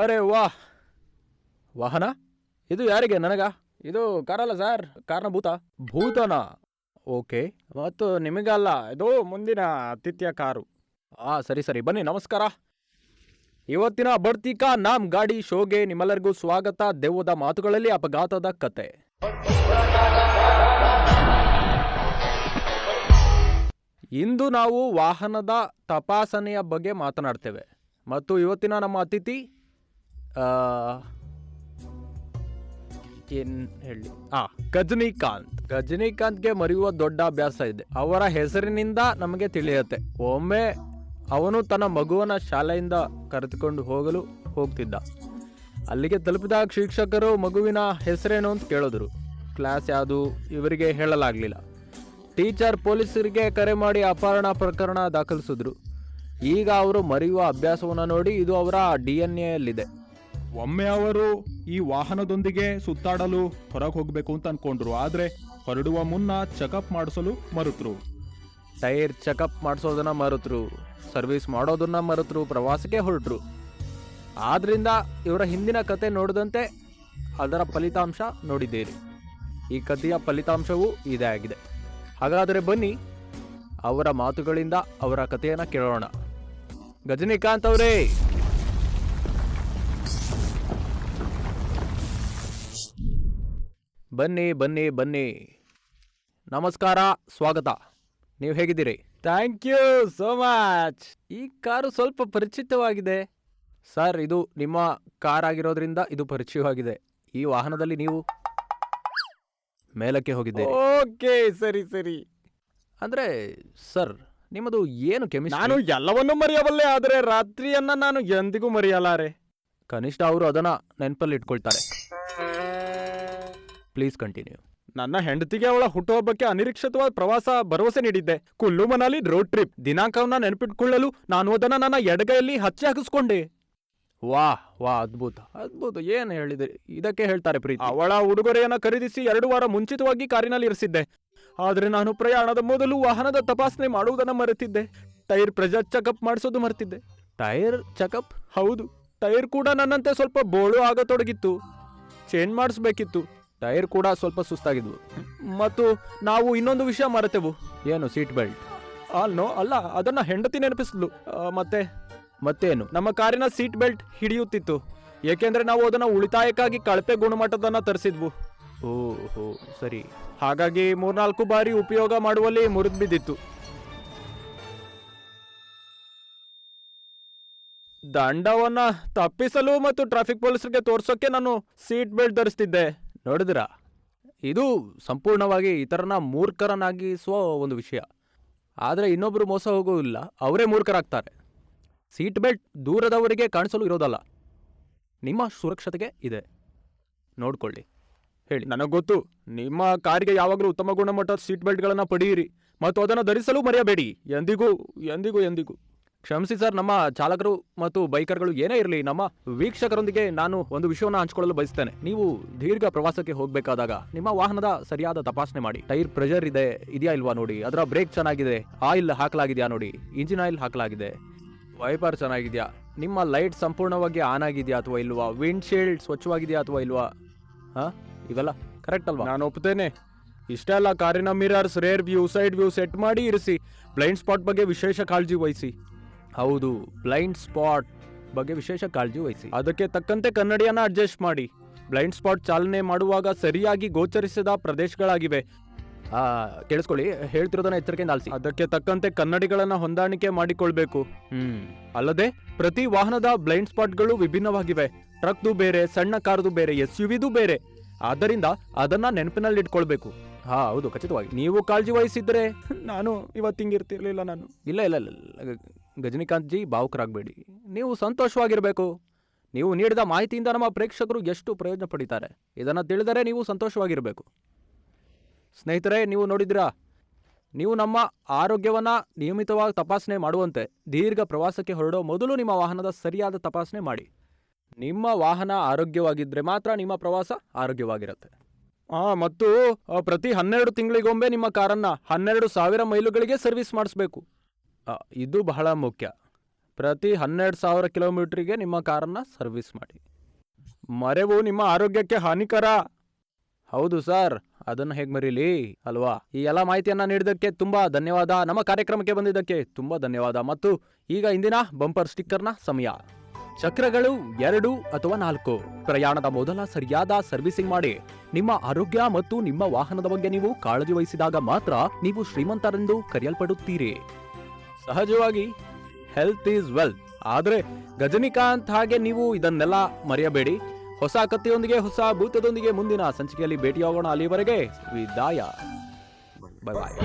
ಅರೆ ವಾಹ್, ವಾಹನ ಇದು ಯಾರಿಗೆ? ನನಗ? ಇದು ಕಾರಲ್ಲ ಸರ್, ಕಾರ್ನ ಭೂತನಾ? ಓಕೆ, ಮತ್ತು ನಿಮಗಲ್ಲ, ಇದು ಮುಂದಿನ ಆತಿಥ್ಯ ಕಾರು. ಸರಿ ಸರಿ, ಬನ್ನಿ, ನಮಸ್ಕಾರ. ಇವತ್ತಿನ ಬಡ್ತಿ ಕಾ ನಾಮ್ ಗಾಡಿ ಶೋಗೆ ನಿಮ್ಮೆಲ್ಲರಿಗೂ ಸ್ವಾಗತ. ದೆವ್ವದ ಮಾತುಗಳಲ್ಲಿ ಅಪಘಾತದ ಕತೆ. ಇಂದು ನಾವು ವಾಹನದ ತಪಾಸಣೆಯ ಬಗ್ಗೆ ಮಾತನಾಡ್ತೇವೆ ಮತ್ತು ಇವತ್ತಿನ ನಮ್ಮ ಅತಿಥಿ ಏನ್ ಹೇಳಿ ಗಜನಿಕಾಂತ್ಗೆ ಮರೆಯುವ ದೊಡ್ಡ ಅಭ್ಯಾಸ ಇದೆ. ಅವರ ಹೆಸರಿನಿಂದ ನಮಗೆ ತಿಳಿಯುತ್ತೆ. ಒಮ್ಮೆ ಅವನು ತನ್ನ ಮಗುವನ್ನ ಶಾಲೆಯಿಂದ ಕರೆದುಕೊಂಡು ಹೋಗಲು ಹೋಗ್ತಿದ್ದ. ಅಲ್ಲಿಗೆ ತಲುಪಿದಾಗ ಶಿಕ್ಷಕರು ಮಗುವಿನ ಹೆಸರೇನು ಅಂತ ಕೇಳಿದ್ರು. ಕ್ಲಾಸ್ ಯಾವುದು ಇವರಿಗೆ ಹೇಳಲಾಗ್ಲಿಲ್ಲ. ಟೀಚರ್ ಪೊಲೀಸರಿಗೆ ಕರೆ ಮಾಡಿ ಅಪಹರಣ ಪ್ರಕರಣ ದಾಖಲಿಸಿದ್ರು. ಈಗ ಅವರು ಮರೆಯುವ ಅಭ್ಯಾಸವನ್ನು ನೋಡಿ ಇದು ಅವರ DNA ಯಲ್ಲಿದೆ. ಒಮ್ಮೆ ಅವರು ಈ ವಾಹನದೊಂದಿಗೆ ಸುತ್ತಾಡಲು ಹೊರಗೆ ಹೋಗಬೇಕು ಅಂತ ಅನ್ಕೊಂಡ್ರು. ಆದ್ರೆ ಹೊರಡುವ ಮುನ್ನ ಚೆಕಪ್ ಮಾಡಿಸಲು ಮರೆತರು. ಟೈರ್ ಚೆಕಪ್ ಮಾಡಿಸೋದನ್ನ ಮರೆತರು, ಸರ್ವಿಸ್ ಮಾಡೋದನ್ನ ಮರೆತರು, ಪ್ರವಾಸಕ್ಕೆ ಹೊರಟರು. ಆದ್ರಿಂದ ಇವರ ಹಿಂದಿನ ಕತೆ ನೋಡಿದಂತೆ ಅದರ ಫಲಿತಾಂಶ ನೋಡಿದ್ದೀರಿ. ಈ ಕಥೆಯ ಫಲಿತಾಂಶವೂ ಇದೇ ಆಗಿದೆ. ಹಾಗಾದರೆ ಬನ್ನಿ ಅವರ ಮಾತುಗಳಿಂದ ಅವರ ಕಥೆಯನ್ನ ಕೇಳೋಣ. ಗಜನಿಕಾಂತ್ ಅವರೇ, ಬನ್ನಿ ಬನ್ನಿ ಬನ್ನಿ. ನಮಸ್ಕಾರ, ಸ್ವಾಗತ. ನೀವು ಹೇಗಿದ್ದೀರಿ? Thank you so much. ಈ ಕಾರು ಸ್ವಲ್ಪ ಪರಿಚಿತವಾಗಿದೆ ಸರ್. ಇದು ನಿಮ್ಮ ಕಾರ್ ಆಗಿರೋದ್ರಿಂದ ಇದು ಪರಿಚಯವಾಗಿದೆ. ಈ ವಾಹನದಲ್ಲಿ ನೀವು ಮೇಲಕ್ಕೆ ಹೋಗಿದ್ದೀರಿ. ಓಕೆ, ಸರಿ ಸರಿ. ಅಂದ್ರೆ ಸರ್, ನಿಮ್ಮದು ಏನು ಕೆಮಿಸ್ಟ್ರಿ? ನಾನು ಎಲ್ಲವನ್ನೂ ಮರೆಯಬಲ್ಲೆ, ಆದರೆ ರಾತ್ರಿಯನ್ನ ನಾನು ಎಂದಿಗೂ ಮರೆಯಲಾರೆ. ಕನಿಷ್ಠ ಅವರು ಅದನ್ನ ನೆನಪಲ್ಲಿ ಇಟ್ಕೊಳ್ತಾರೆ. Please continue. ನನ್ನ ಹೆಂಡತಿಗೆ ಅವಳ ಹುಟ್ಟುಹಬ್ಬಕ್ಕೆ ಅನಿರೀಕ್ಷಿತವಾದ ಪ್ರವಾಸ ಭರವಸೆ ನೀಡಿದ್ದೆ. Kullu Manali road trip. ದಿನಾಂಕವನ್ನ ನೆನಪಿಟ್ಕೊಳ್ಳಲು ನಾನು ಅದನ್ನ ನನ್ನ ಎಡಗೈಯಲ್ಲಿ ಹಚ್ಚಿ ಹಾಕಿಸ್ಕೊಂಡೆ. ವಾಹ್ ವಾಹ್, ಅದ್ಭುತ ಅದ್ಭುತ. ಏನು ಹೇಳಿದೆ, ಇದಕ್ಕೆ ಹೇಳ್ತಾರೆ ಪ್ರೀತಿ. ಅವಳ ಉಡುಗೊರೆಯನ್ನ ಖರೀದಿಸಿ 2 ವಾರ ಮುಂಚಿತವಾಗಿ ಕಾರಿನಲ್ಲಿ ಇರಿಸಿದ್ದೆ. ಆದ್ರೆ ನಾನು ಪ್ರಯಾಣದ ಮೊದಲು ವಾಹನದ ತಪಾಸಣೆ ಮಾಡುವುದನ್ನ ಮರೆತಿದ್ದೆ. ಟೈರ್ ಪ್ರೆಷರ್ ಚೆಕಪ್ ಮಾಡಿಸೋದು ಮರೆತಿದ್ದೆ. Tyre checkup? ಹೌದು, ಟೈರ್ ಕೂಡ ನನ್ನಂತೆ ಸ್ವಲ್ಪ ಬೋಳು ಆಗತೊಡಗಿತ್ತು. ಚೇಂಜ್ ಮಾಡಿಸ್ಬೇಕಿತ್ತು. ಟೈರ್ ಕೂಡ ಸ್ವಲ್ಪ ಸುಸ್ತಾಗಿದ್ವು. ಮತ್ತು ನಾವು ಇನ್ನೊಂದು ವಿಷಯ ಮರೆತೆವು. ಏನು? Seat belt. ಅಲ್ಲ, ಅದನ್ನ ಹೆಂಡತಿ ನೆನಪಿಸಿದ್ಲು. ಮತ್ತೇನು? ನಮ್ಮ ಕಾರಿನ ಸೀಟ್ ಬೆಲ್ಟ್ ಹಿಡಿಯುತ್ತಿತ್ತು. ಏಕೆಂದ್ರೆ ನಾವು ಅದನ್ನ ಉಳಿತಾಯಕ್ಕಾಗಿ ಕಳಪೆ ಗುಣಮಟ್ಟದನ್ನ ತರಿಸಿದ್ವು. ಓಹೋ, ಸರಿ. ಹಾಗಾಗಿ 3-4 ಬಾರಿ ಉಪಯೋಗ ಮಾಡುವಲ್ಲಿ ಮುರಿದು ಬಿದ್ದಿತ್ತು. ದಂಡವನ್ನ ತಪ್ಪಿಸಲು ಮತ್ತು ಟ್ರಾಫಿಕ್ ಪೊಲೀಸರಿಗೆ ತೋರ್ಸೋಕೆ ನಾನು ಸೀಟ್ ಬೆಲ್ಟ್ ಧರಿಸ್ತಿದ್ದೆ. ನೋಡಿದಿರಾ, ಇದು ಸಂಪೂರ್ಣವಾಗಿ ಇತರನ ಮೂರ್ಖರನ್ನಾಗಿಸುವ ಒಂದು ವಿಷಯ. ಆದರೆ ಇನ್ನೊಬ್ರು ಮೋಸ ಹೋಗೋದಿಲ್ಲ, ಅವರೇ ಮೂರ್ಖರಾಗ್ತಾರೆ. ಸೀಟ್ ಬೆಲ್ಟ್ ದೂರದವರಿಗೆ ಕಾಣಿಸಲು ಇರೋದಲ್ಲ, ನಿಮ್ಮ ಸುರಕ್ಷತೆಗೆ ಇದೆ. ನೋಡ್ಕೊಳ್ಳಿ. ಹೇಳಿ. ನನಗೆ ಗೊತ್ತು, ನಿಮ್ಮ ಕಾರಿಗೆ ಯಾವಾಗಲೂ ಉತ್ತಮ ಗುಣಮಟ್ಟದ ಸೀಟ್ ಬೆಲ್ಟ್ಗಳನ್ನು ಪಡೆಯಿರಿ ಮತ್ತು ಅದನ್ನು ಧರಿಸಲು ಮರೆಯಬೇಡಿ. ಎಂದಿಗೂ ಎಂದಿಗೂ ಎಂದಿಗೂ. ಕ್ಷಮಿಸಿ ಸರ್, ನಮ್ಮ ಚಾಲಕರು ಮತ್ತು ಬೈಕರ್ಗಳು ಏನೇ ಇರಲಿ, ನಮ್ಮ ವೀಕ್ಷಕರೊಂದಿಗೆ ನಾನು ಒಂದು ವಿಷಯವನ್ನು ಹಂಚಿಕೊಳ್ಳಲು ಬಯಸ್ತೇನೆ. ನೀವು ದೀರ್ಘ ಪ್ರವಾಸಕ್ಕೆ ಹೋಗಬೇಕಾದಾಗ ನಿಮ್ಮ ವಾಹನದ ಸರಿಯಾದ ತಪಾಸಣೆ ಮಾಡಿ. ಟೈರ್ ಪ್ರೆಷರ್ ಇದೆಯಾ ಇಲ್ವಾ ನೋಡಿ, ಅದರ ಬ್ರೇಕ್ ಚೆನ್ನಾಗಿದೆ, ಆಯಿಲ್ ಹಾಕಲಾಗಿದೆಯಾ ನೋಡಿ, ಇಂಜಿನ್ ಆಯಿಲ್ ಹಾಕಲಾಗಿದೆ, ವೈಪರ್ ಚೆನ್ನಾಗಿದೆಯಾ, ನಿಮ್ಮ ಲೈಟ್ ಸಂಪೂರ್ಣವಾಗಿ ಆನ್ ಆಗಿದೆಯಾ ಅಥವಾ ಇಲ್ವಾ, ವಿಂಡ್ಶೀಲ್ಡ್ ಸ್ವಚ್ಛವಾಗಿದೆಯಾ ಅಥವಾ ಇಲ್ವಾ, ಇವೆಲ್ಲ ಕರೆಕ್ಟ್ ಅಲ್ವಾ? ನಾನು ಒಪ್ತೇನೆ. ಇಷ್ಟೇ ಅಲ್ಲ, ಕಾರಿನ mirrors, rare view, side view set ಮಾಡಿ ಇರಿಸಿ. ಬ್ಲೈಂಡ್ ಸ್ಪಾಟ್ ಬಗ್ಗೆ ವಿಶೇಷ ಕಾಳಜಿ ವಹಿಸಿ. ಹೌದು, ಬ್ಲೈಂಡ್ ಸ್ಪಾಟ್ ಬಗ್ಗೆ ವಿಶೇಷ ಕಾಳಜಿ ವಹಿಸಿ. ಅದಕ್ಕೆ ತಕ್ಕಂತೆ ಕನ್ನಡಿಯನ್ನ ಅಡ್ಜಸ್ಟ್ ಮಾಡಿ. ಬ್ಲೈಂಡ್ ಸ್ಪಾಟ್ ಚಾಲನೆ ಮಾಡುವಾಗ ಸರಿಯಾಗಿ ಗೋಚರಿಸಿದ ಪ್ರದೇಶಗಳಾಗಿವೆ. ಕೇಳಿಸ್ಕೊಳ್ಳಿ, ಹೇಳ್ತಿರೋದನ್ನ ಎಚ್ಚರಿಕೆಯಿಂದ ಆಲಿಸಿ. ಅದಕ್ಕೆ ತಕ್ಕಂತೆ ಕನ್ನಡಿಗಳನ್ನ ಹೊಂದಾಣಿಕೆ ಮಾಡಿಕೊಳ್ಬೇಕು. ಅಲ್ಲದೆ ಪ್ರತಿ ವಾಹನದ ಬ್ಲೈಂಡ್ ಸ್ಪಾಟ್ಗಳು ವಿಭಿನ್ನವಾಗಿವೆ. ಟ್ರಕ್ದು ಬೇರೆ, ಸಣ್ಣ ಕಾರ್ದು ಬೇರೆ, SUVದು ಬೇರೆ. ಆದ್ದರಿಂದ ಅದನ್ನ ನೆನಪಿನಲ್ಲಿಟ್ಕೊಳ್ಬೇಕು. ಹೌದು, ಖಚಿತವಾಗಿ. ನೀವು ಕಾಳಜಿ ವಹಿಸಿದ್ರೆ ನಾನು ಇವತ್ತಿಂಗಿರ್ತಿರ್ಲಿಲ್ಲ. ನಾನು ಇಲ್ಲ ಇಲ್ಲ ಇಲ್ಲ ಗಜನಿಕಾಂತ್ ಜಿ, ಭಾವುಕರಾಗಬೇಡಿ. ನೀವು ಸಂತೋಷವಾಗಿರ್ಬೇಕು. ನೀವು ನೀಡಿದ ಮಾಹಿತಿಯಿಂದ ನಮ್ಮ ಪ್ರೇಕ್ಷಕರು ಎಷ್ಟು ಪ್ರಯೋಜನ ಪಡಿತಾರೆ ಇದನ್ನ ತಿಳಿದರೆ ನೀವು ಸಂತೋಷವಾಗಿರ್ಬೇಕು. ಸ್ನೇಹಿತರೆ, ನೀವು ನೋಡಿದ್ರಾ, ನೀವು ನಮ್ಮ ಆರೋಗ್ಯವನ್ನ ನಿಯಮಿತವಾಗಿ ತಪಾಸಣೆ ಮಾಡುವಂತೆ ದೀರ್ಘ ಪ್ರವಾಸಕ್ಕೆ ಹೊರಡೋ ಮೊದಲು ನಿಮ್ಮ ವಾಹನದ ಸರಿಯಾದ ತಪಾಸಣೆ ಮಾಡಿ. ನಿಮ್ಮ ವಾಹನ ಆರೋಗ್ಯವಾಗಿದ್ದರೆ ಮಾತ್ರ ನಿಮ್ಮ ಪ್ರವಾಸ ಆರೋಗ್ಯವಾಗಿರುತ್ತೆ. ಮತ್ತು ಪ್ರತಿ 12 ತಿಂಗಳಿಗೊಮ್ಮೆ ನಿಮ್ಮ ಕಾರನ್ನ 12,000 ಮೈಲುಗಳಿಗೆ ಸರ್ವಿಸ್ ಮಾಡಿಸ್ಬೇಕು. ಇದು ಬಹಳ ಮುಖ್ಯ. ಪ್ರತಿ 12,000 ಕಿಲೋಮೀಟ್ರಿಗೆ ನಿಮ್ಮ ಕಾರನ್ನು ಸರ್ವಿಸ್ ಮಾಡಿ. ಮರೆವು ನಿಮ್ಮ ಆರೋಗ್ಯಕ್ಕೆ ಹಾನಿಕರ. ಹೌದು ಸರ್, ಅದನ್ನು ಹೇಗೆ ಮರೀಲಿ ಅಲ್ವಾ? ಈ ಎಲ್ಲ ಮಾಹಿತಿಯನ್ನು ನೀಡಿದ್ದಕ್ಕೆ ತುಂಬ ಧನ್ಯವಾದ. ನಮ್ಮ ಕಾರ್ಯಕ್ರಮಕ್ಕೆ ಬಂದಿದ್ದಕ್ಕೆ ತುಂಬ ಧನ್ಯವಾದ. ಮತ್ತು ಈಗ ಇಂದಿನ ಬಂಪರ್ ಸ್ಟಿಕ್ಕರ್ನ ಸಮಯ. ಚಕ್ರಗಳು 2 ಅಥವಾ 4. ಪ್ರಯಾಣದ ಮೊದಲ ಸರಿಯಾದ ಸರ್ವಿಸಿಂಗ್ ಮಾಡಿ. ನಿಮ್ಮ ಆರೋಗ್ಯ ಮತ್ತು ನಿಮ್ಮ ವಾಹನದ ಬಗ್ಗೆ ನೀವು ಕಾಳಜಿ ವಹಿಸಿದಾಗ ಮಾತ್ರ ನೀವು ಶ್ರೀಮಂತರೆಂದು ಕರೆಯಲ್ಪಡುತ್ತೀರಿ. ಸಹಜವಾಗಿ ಹೆಲ್ತ್ ಈಸ್ ವೆಲ್ತ್. ಆದರೆ ಗಜನಿಕಾಂತ್ ಹಾಗೆ ನೀವು ಇದನ್ನೆಲ್ಲ ಮರೆಯಬೇಡಿ. ಹೊಸ ಕಥೆಯೊಂದಿಗೆ, ಹೊಸ ಭೂತದೊಂದಿಗೆ ಮುಂದಿನ ಸಂಚಿಕೆಯಲ್ಲಿ ಭೇಟಿಯಾಗೋಣ. ಅಲ್ಲಿವರೆಗೆ ವಿದಾಯ. ಬಾಯ್ ಬಾಯ್.